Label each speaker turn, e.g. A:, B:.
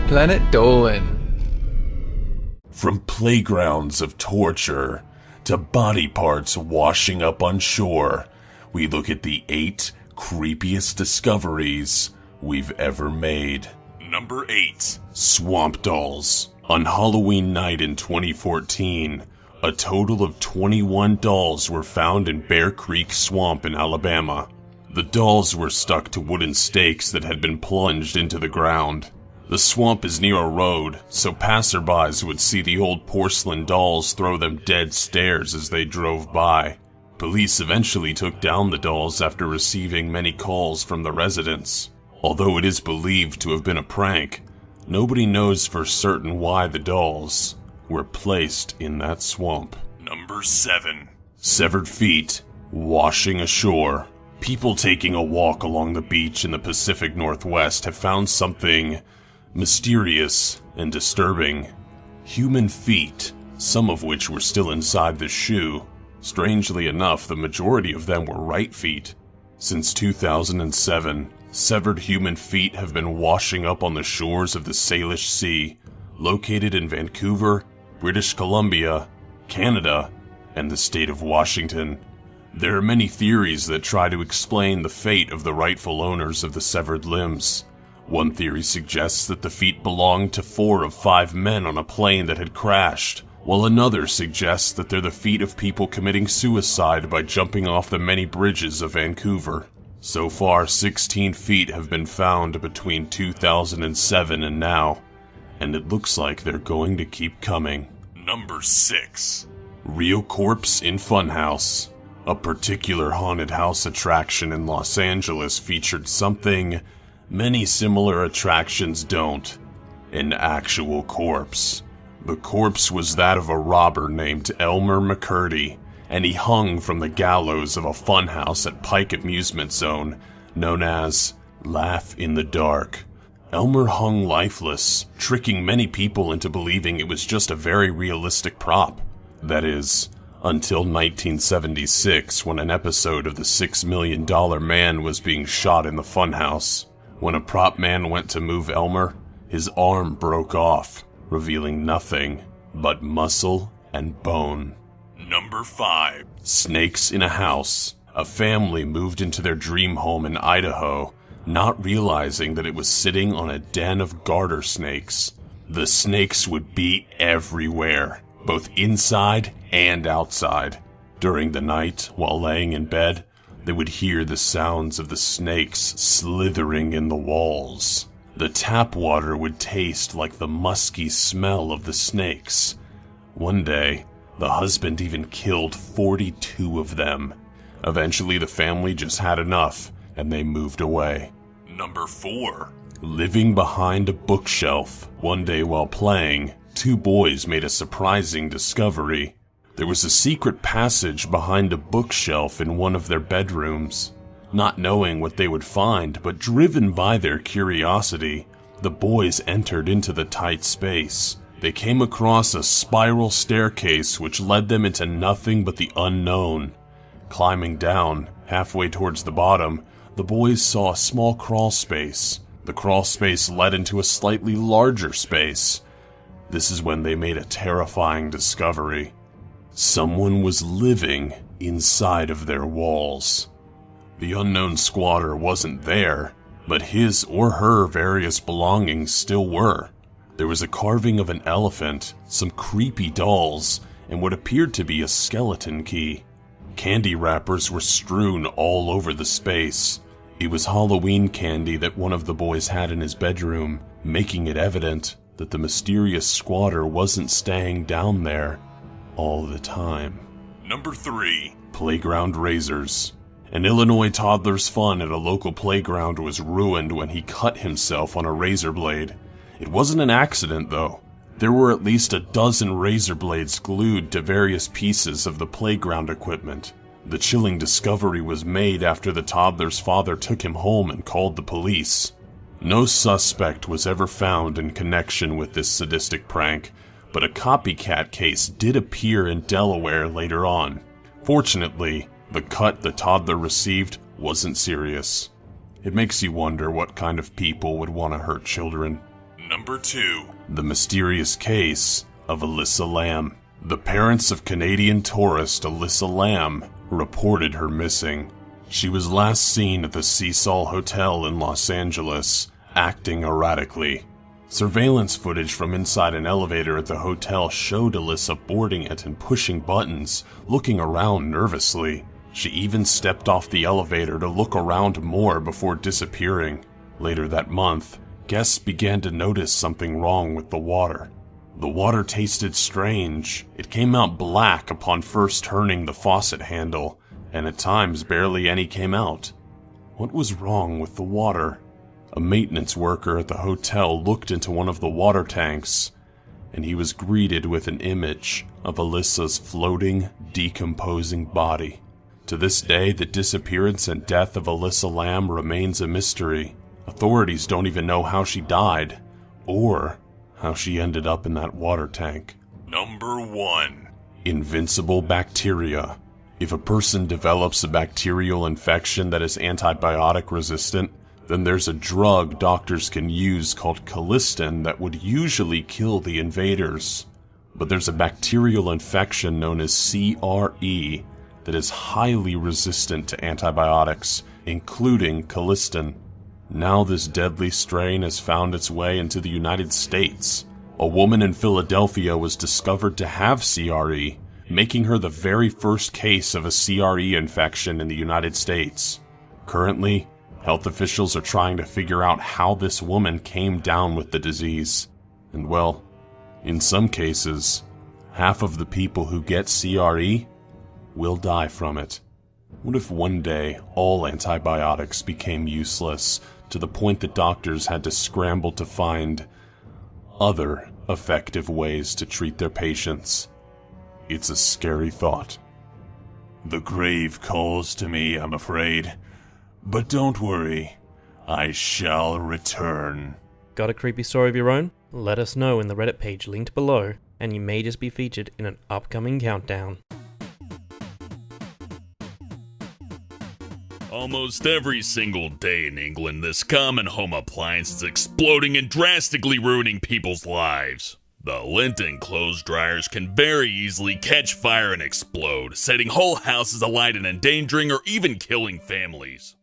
A: Planet Dolan.
B: From playgrounds of torture to body parts washing up on shore, we look at the 8 creepiest discoveries we've ever made. Number 8. Swamp dolls. On Halloween night in 2014, a total of 21 dolls were found in Bear Creek Swamp in Alabama. The dolls were stuck to wooden stakes that had been plunged into the ground. The swamp is near a road, so passerbys would see the old porcelain dolls throw them dead stares as they drove by. Police eventually took down the dolls after receiving many calls from the residents. Although it is believed to have been a prank, nobody knows for certain why the dolls were placed in that swamp. Number 7. Severed feet washing ashore. People taking a walk along the beach in the Pacific Northwest have found something mysterious and disturbing. Human feet, some of which were still inside the shoe. Strangely enough, the majority of them were right feet. Since 2007, severed human feet have been washing up on the shores of the Salish Sea, located in Vancouver, British Columbia, Canada, and the state of Washington. There are many theories that try to explain the fate of the rightful owners of the severed limbs. One theory suggests that the feet belonged to 4 of 5 men on a plane that had crashed, while another suggests that they're the feet of people committing suicide by jumping off the many bridges of Vancouver. So far, 16 feet have been found between 2007 and now, and it looks like they're going to keep coming. Number 6. Real Corpse in Funhouse. A particular haunted house attraction in Los Angeles featured something many similar attractions don't: an actual corpse. The corpse was that of a robber named Elmer McCurdy, and he hung from the gallows of a funhouse at Pike Amusement Zone, known as Laugh in the Dark. Elmer hung lifeless, tricking many people into believing it was just a very realistic prop. That is, until 1976, when an episode of The $6 Million Man was being shot in the funhouse. When a prop man went to move Elmer, his arm broke off, revealing nothing but muscle and bone. Number 5. Snakes in a house. A family moved into their dream home in Idaho, not realizing that it was sitting on a den of garter snakes. The snakes would be everywhere, both inside and outside. During the night, while laying in bed, they would hear the sounds of the snakes slithering in the walls. The tap water would taste like the musky smell of the snakes. One day, the husband even killed 42 of them. Eventually, the family just had enough, and they moved away. Number 4. Living behind a bookshelf. One day while playing, 2 boys made a surprising discovery. There was a secret passage behind a bookshelf in one of their bedrooms. Not knowing what they would find, but driven by their curiosity, the boys entered into the tight space. They came across a spiral staircase which led them into nothing but the unknown. Climbing down, halfway towards the bottom, the boys saw a small crawl space. The crawl space led into a slightly larger space. This is when they made a terrifying discovery. Someone was living inside of their walls. The unknown squatter wasn't there, but his or her various belongings still were. There was a carving of an elephant, some creepy dolls, and what appeared to be a skeleton key. Candy wrappers were strewn all over the space. It was Halloween candy that one of the boys had in his bedroom, making it evident that the mysterious squatter wasn't staying down there all the time. Number 3. Playground razors. An Illinois toddler's fun at a local playground was ruined when he cut himself on a razor blade. It wasn't an accident, though. There were at least a dozen razor blades glued to various pieces of the playground equipment. The chilling discovery was made after the toddler's father took him home and called the police. No suspect was ever found in connection with this sadistic prank, but a copycat case did appear in Delaware later on. Fortunately, the cut the toddler received wasn't serious. It makes you wonder what kind of people would want to hurt children. Number 2. The mysterious case of Alyssa Lamb. The parents of Canadian tourist Alyssa Lamb reported her missing. She was last seen at the Cecil Hotel in Los Angeles, acting erratically. Surveillance footage from inside an elevator at the hotel showed Alyssa boarding it and pushing buttons, looking around nervously. She even stepped off the elevator to look around more before disappearing. Later that month, guests began to notice something wrong with the water. The water tasted strange. It came out black upon first turning the faucet handle, and at times barely any came out. What was wrong with the water? A maintenance worker at the hotel looked into one of the water tanks, and he was greeted with an image of Alyssa's floating, decomposing body. To this day, the disappearance and death of Alyssa Lamb remains a mystery. Authorities don't even know how she died, or how she ended up in that water tank. Number 1. Invincible bacteria. If a person develops a bacterial infection that is antibiotic resistant, then there's a drug doctors can use called colistin that would usually kill the invaders. But there's a bacterial infection known as CRE that is highly resistant to antibiotics, including colistin. Now this deadly strain has found its way into the United States. A woman in Philadelphia was discovered to have CRE, making her the very first case of a CRE infection in the United States. Currently, health officials are trying to figure out how this woman came down with the disease. And well, in some cases, half of the people who get CRE will die from it. What if one day all antibiotics became useless, to the point that doctors had to scramble to find other effective ways to treat their patients? It's a scary thought. The grave calls to me, I'm afraid. But don't worry, I shall return.
A: Got a creepy story of your own? Let us know in the Reddit page linked below, and you may just be featured in an upcoming countdown.
C: Almost every single day in England, this common home appliance is exploding and drastically ruining people's lives. The Linton clothes dryers can very easily catch fire and explode, setting whole houses alight and endangering or even killing families.